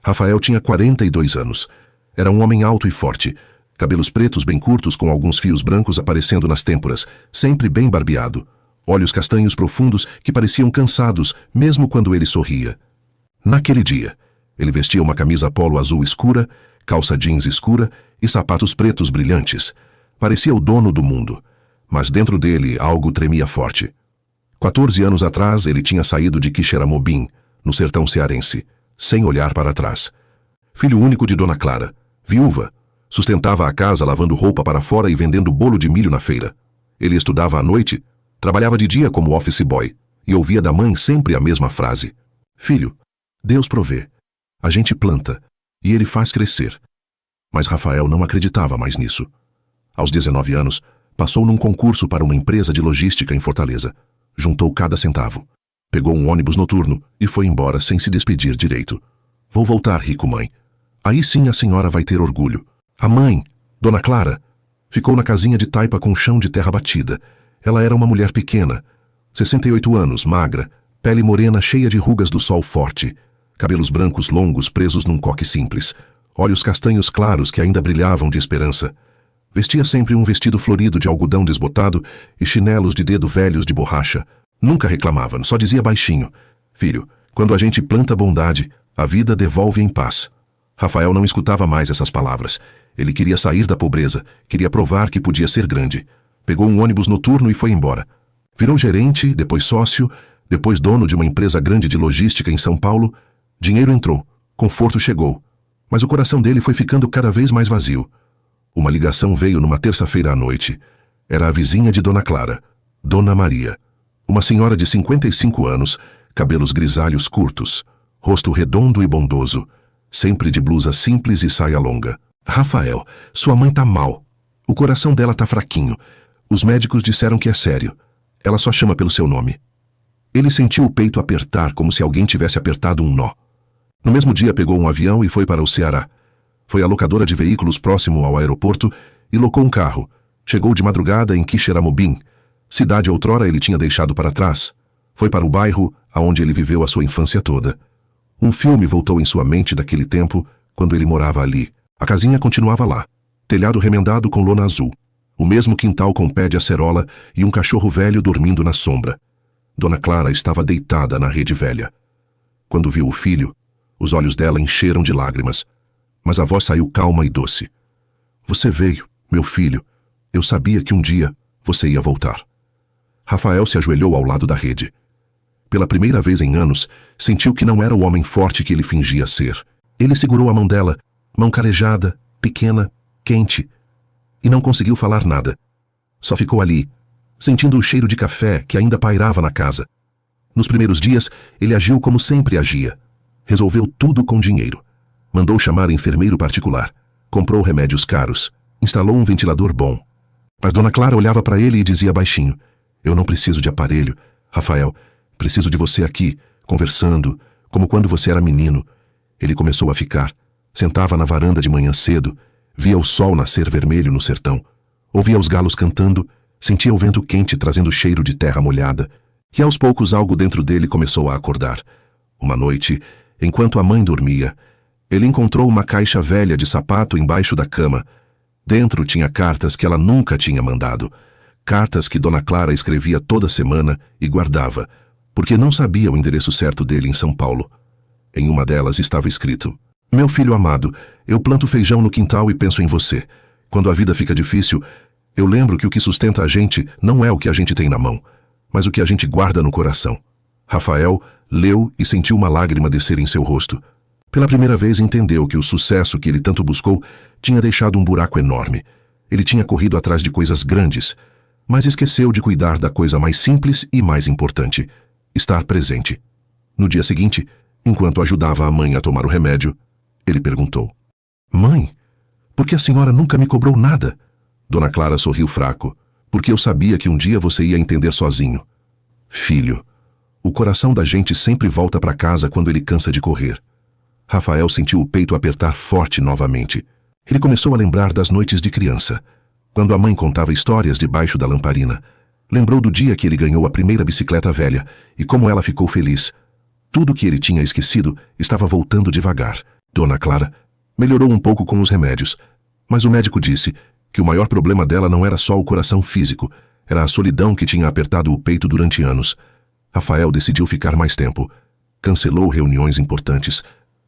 Rafael tinha 42 anos. Era um homem alto e forte, cabelos pretos bem curtos com alguns fios brancos aparecendo nas têmporas, sempre bem barbeado, olhos castanhos profundos que pareciam cansados mesmo quando ele sorria. Naquele dia, ele vestia uma camisa polo azul escura, calça jeans escura e sapatos pretos brilhantes. Parecia o dono do mundo, mas dentro dele algo tremia forte. 14 anos atrás ele tinha saído de Quixeramobim, no sertão cearense, sem olhar para trás. Filho único de Dona Clara, viúva, sustentava a casa lavando roupa para fora e vendendo bolo de milho na feira. Ele estudava à noite, trabalhava de dia como office boy e ouvia da mãe sempre a mesma frase: "Filho, Deus provê. A gente planta e ele faz crescer." Mas Rafael não acreditava mais nisso. Aos 19 anos, passou num concurso para uma empresa de logística em Fortaleza. Juntou cada centavo. Pegou um ônibus noturno e foi embora sem se despedir direito. "Vou voltar, rico, mãe. Aí sim a senhora vai ter orgulho." A mãe, Dona Clara, ficou na casinha de taipa com chão de terra batida. Ela era uma mulher pequena, 68 anos, magra, pele morena cheia de rugas do sol forte, cabelos brancos longos presos num coque simples, olhos castanhos claros que ainda brilhavam de esperança. Vestia sempre um vestido florido de algodão desbotado e chinelos de dedo velhos de borracha. Nunca reclamava, só dizia baixinho: "Filho, quando a gente planta bondade, a vida devolve em paz." Rafael não escutava mais essas palavras. Ele queria sair da pobreza, queria provar que podia ser grande. Pegou um ônibus noturno e foi embora. Virou gerente, depois sócio, depois dono de uma empresa grande de logística em São Paulo. Dinheiro entrou, conforto chegou, mas o coração dele foi ficando cada vez mais vazio. Uma ligação veio numa terça-feira à noite. Era a vizinha de Dona Clara, Dona Maria. Uma senhora de 55 anos, cabelos grisalhos curtos, rosto redondo e bondoso, sempre de blusa simples e saia longa. "Rafael, sua mãe tá mal. O coração dela tá fraquinho. Os médicos disseram que é sério. Ela só chama pelo seu nome." Ele sentiu o peito apertar como se alguém tivesse apertado um nó. No mesmo dia pegou um avião e foi para o Ceará. Foi à locadora de veículos próximo ao aeroporto e locou um carro. Chegou de madrugada em Quixeramobim, cidade outrora ele tinha deixado para trás. Foi para o bairro aonde ele viveu a sua infância toda. Um filme voltou em sua mente daquele tempo, quando ele morava ali. A casinha continuava lá, telhado remendado com lona azul, o mesmo quintal com pé de acerola e um cachorro velho dormindo na sombra. Dona Clara estava deitada na rede velha. Quando viu o filho, os olhos dela encheram de lágrimas, mas a voz saiu calma e doce. "Você veio, meu filho. Eu sabia que um dia você ia voltar." Rafael se ajoelhou ao lado da rede. Pela primeira vez em anos, sentiu que não era o homem forte que ele fingia ser. Ele segurou a mão dela, mão calejada, pequena, quente, e não conseguiu falar nada. Só ficou ali, sentindo o cheiro de café que ainda pairava na casa. Nos primeiros dias, ele agiu como sempre agia. Resolveu tudo com dinheiro. Mandou chamar enfermeiro particular. Comprou remédios caros. Instalou um ventilador bom. Mas Dona Clara olhava para ele e dizia baixinho: "Eu não preciso de aparelho, Rafael. Preciso de você aqui, conversando, como quando você era menino." Ele começou a ficar. Sentava na varanda de manhã cedo, via o sol nascer vermelho no sertão, ouvia os galos cantando, sentia o vento quente trazendo cheiro de terra molhada, e aos poucos algo dentro dele começou a acordar. Uma noite, enquanto a mãe dormia, ele encontrou uma caixa velha de sapato embaixo da cama. Dentro tinha cartas que ela nunca tinha mandado, cartas que Dona Clara escrevia toda semana e guardava, porque não sabia o endereço certo dele em São Paulo. Em uma delas estava escrito: "Meu filho amado, eu planto feijão no quintal e penso em você. Quando a vida fica difícil, eu lembro que o que sustenta a gente não é o que a gente tem na mão, mas o que a gente guarda no coração." Rafael leu e sentiu uma lágrima descer em seu rosto. Pela primeira vez entendeu que o sucesso que ele tanto buscou tinha deixado um buraco enorme. Ele tinha corrido atrás de coisas grandes, mas esqueceu de cuidar da coisa mais simples e mais importante: estar presente. No dia seguinte, enquanto ajudava a mãe a tomar o remédio, ele perguntou: "Mãe, por que a senhora nunca me cobrou nada?" Dona Clara sorriu fraco: "Porque eu sabia que um dia você ia entender sozinho." "Filho, o coração da gente sempre volta para casa quando ele cansa de correr." Rafael sentiu o peito apertar forte novamente. Ele começou a lembrar das noites de criança, quando a mãe contava histórias debaixo da lamparina. Lembrou do dia que ele ganhou a primeira bicicleta velha e como ela ficou feliz. Tudo que ele tinha esquecido estava voltando devagar. Dona Clara melhorou um pouco com os remédios, mas o médico disse que o maior problema dela não era só o coração físico, era a solidão que tinha apertado o peito durante anos. Rafael decidiu ficar mais tempo. Cancelou reuniões importantes.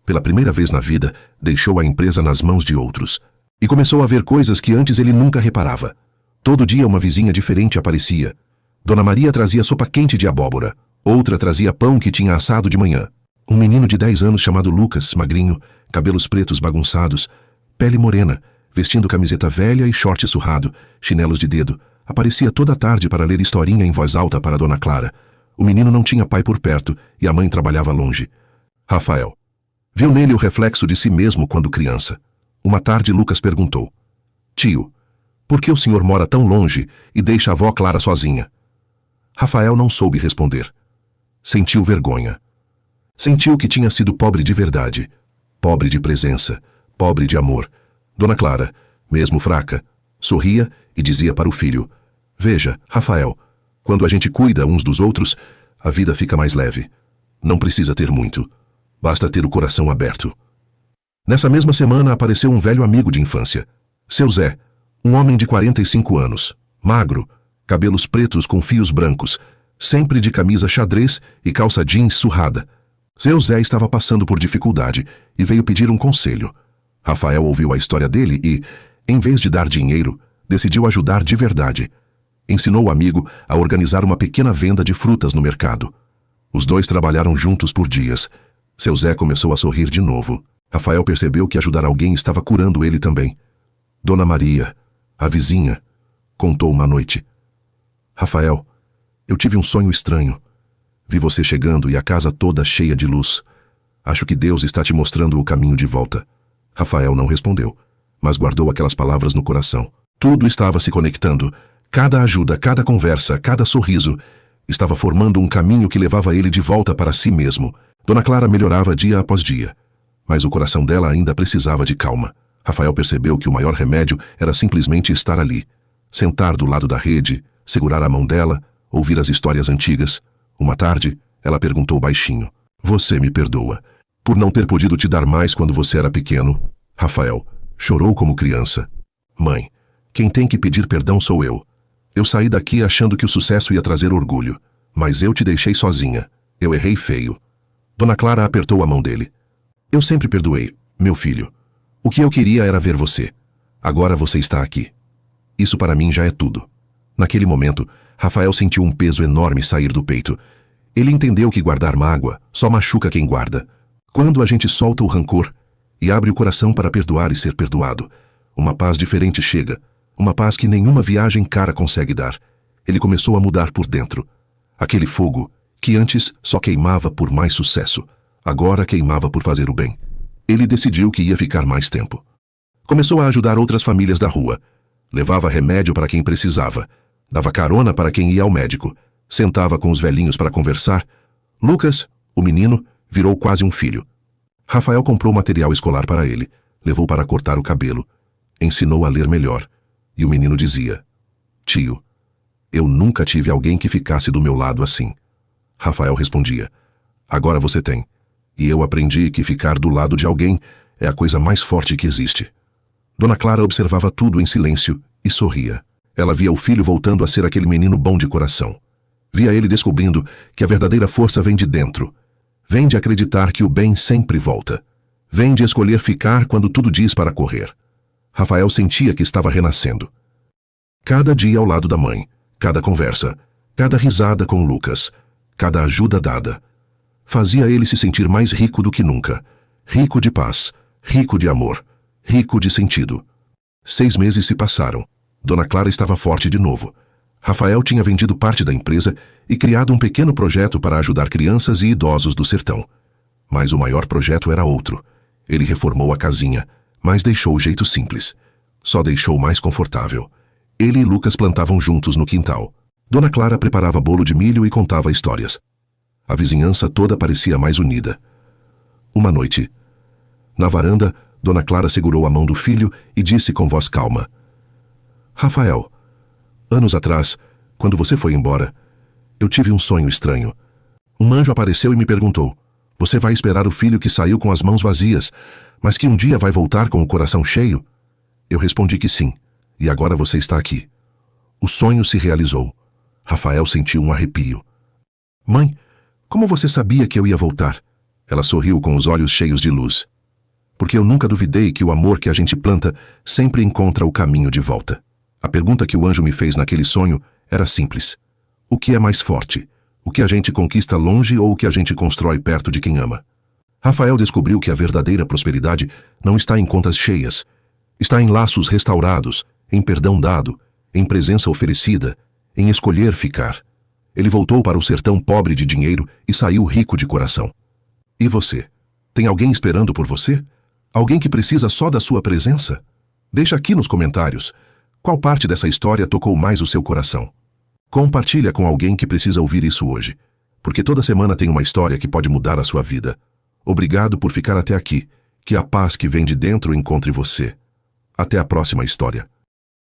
Pela primeira vez na vida, deixou a empresa nas mãos de outros. E começou a ver coisas que antes ele nunca reparava. Todo dia uma vizinha diferente aparecia. Dona Maria trazia sopa quente de abóbora. Outra trazia pão que tinha assado de manhã. Um menino de 10 anos chamado Lucas, magrinho, cabelos pretos bagunçados, pele morena, vestindo camiseta velha e short surrado, chinelos de dedo, aparecia toda tarde para ler historinha em voz alta para Dona Clara. O menino não tinha pai por perto e a mãe trabalhava longe. Rafael viu nele o reflexo de si mesmo quando criança. Uma tarde Lucas perguntou: Tio, por que o senhor mora tão longe e deixa a avó Clara sozinha? Rafael não soube responder. Sentiu vergonha. Sentiu que tinha sido pobre de verdade, pobre de presença, pobre de amor. Dona Clara, mesmo fraca, sorria e dizia para o filho: Veja, Rafael, quando a gente cuida uns dos outros, a vida fica mais leve. Não precisa ter muito, basta ter o coração aberto. Nessa mesma semana apareceu um velho amigo de infância, seu Zé, um homem de 45 anos, magro, cabelos pretos com fios brancos, sempre de camisa xadrez e calça jeans surrada. Seu Zé estava passando por dificuldade e veio pedir um conselho. Rafael ouviu a história dele e, em vez de dar dinheiro, decidiu ajudar de verdade. Ensinou o amigo a organizar uma pequena venda de frutas no mercado. Os dois trabalharam juntos por dias. Seu Zé começou a sorrir de novo. Rafael percebeu que ajudar alguém estava curando ele também. Dona Maria, a vizinha, contou uma noite: Rafael, eu tive um sonho estranho. Vi você chegando e a casa toda cheia de luz. Acho que Deus está te mostrando o caminho de volta. Rafael não respondeu, mas guardou aquelas palavras no coração. Tudo estava se conectando. Cada ajuda, cada conversa, cada sorriso estava formando um caminho que levava ele de volta para si mesmo. Dona Clara melhorava dia após dia, mas o coração dela ainda precisava de calma. Rafael percebeu que o maior remédio era simplesmente estar ali, sentar do lado da rede, segurar a mão dela, ouvir as histórias antigas. Uma tarde, ela perguntou baixinho: Você me perdoa por não ter podido te dar mais quando você era pequeno? Rafael chorou como criança. Mãe, quem tem que pedir perdão sou eu. Eu saí daqui achando que o sucesso ia trazer orgulho, mas eu te deixei sozinha. Eu errei feio. Dona Clara apertou a mão dele. Eu sempre perdoei, meu filho. O que eu queria era ver você. Agora você está aqui. Isso para mim já é tudo. Naquele momento, Rafael sentiu um peso enorme sair do peito. Ele entendeu que guardar mágoa só machuca quem guarda. Quando a gente solta o rancor e abre o coração para perdoar e ser perdoado, uma paz diferente chega, uma paz que nenhuma viagem cara consegue dar. Ele começou a mudar por dentro. Aquele fogo, que antes só queimava por mais sucesso, agora queimava por fazer o bem. Ele decidiu que ia ficar mais tempo. Começou a ajudar outras famílias da rua. Levava remédio para quem precisava. Dava carona para quem ia ao médico. Sentava com os velhinhos para conversar. Lucas, o menino, virou quase um filho. Rafael comprou material escolar para ele. Levou para cortar o cabelo. Ensinou a ler melhor. E o menino dizia: Tio, eu nunca tive alguém que ficasse do meu lado assim. Rafael respondia: Agora você tem. E eu aprendi que ficar do lado de alguém é a coisa mais forte que existe. Dona Clara observava tudo em silêncio e sorria. Ela via o filho voltando a ser aquele menino bom de coração. Via ele descobrindo que a verdadeira força vem de dentro. Vem de acreditar que o bem sempre volta. Vem de escolher ficar quando tudo diz para correr. Rafael sentia que estava renascendo. Cada dia ao lado da mãe, cada conversa, cada risada com Lucas, cada ajuda dada, fazia ele se sentir mais rico do que nunca. Rico de paz, rico de amor, rico de sentido. 6 meses se passaram. Dona Clara estava forte de novo. Rafael tinha vendido parte da empresa e criado um pequeno projeto para ajudar crianças e idosos do sertão. Mas o maior projeto era outro. Ele reformou a casinha, mas deixou o jeito simples. Só deixou mais confortável. Ele e Lucas plantavam juntos no quintal. Dona Clara preparava bolo de milho e contava histórias. A vizinhança toda parecia mais unida. Uma noite, na varanda, Dona Clara segurou a mão do filho e disse com voz calma: Rafael, anos atrás, quando você foi embora, eu tive um sonho estranho. Um anjo apareceu e me perguntou: Você vai esperar o filho que saiu com as mãos vazias, Mas que um dia vai voltar com o coração cheio? Eu respondi que sim, e agora você está aqui. O sonho se realizou. Rafael sentiu um arrepio. Mãe, como você sabia que eu ia voltar? Ela sorriu com os olhos cheios de luz. Porque eu nunca duvidei que o amor que a gente planta sempre encontra o caminho de volta. A pergunta que o anjo me fez naquele sonho era simples. O que é mais forte? O que a gente conquista longe ou o que a gente constrói perto de quem ama? Rafael descobriu que a verdadeira prosperidade não está em contas cheias. Está em laços restaurados, em perdão dado, em presença oferecida, em escolher ficar. Ele voltou para o sertão pobre de dinheiro e saiu rico de coração. E você? Tem alguém esperando por você? Alguém que precisa só da sua presença? Deixa aqui nos comentários. Qual parte dessa história tocou mais o seu coração? Compartilha com alguém que precisa ouvir isso hoje, porque toda semana tem uma história que pode mudar a sua vida. Obrigado por ficar até aqui. Que a paz que vem de dentro encontre você. Até a próxima história.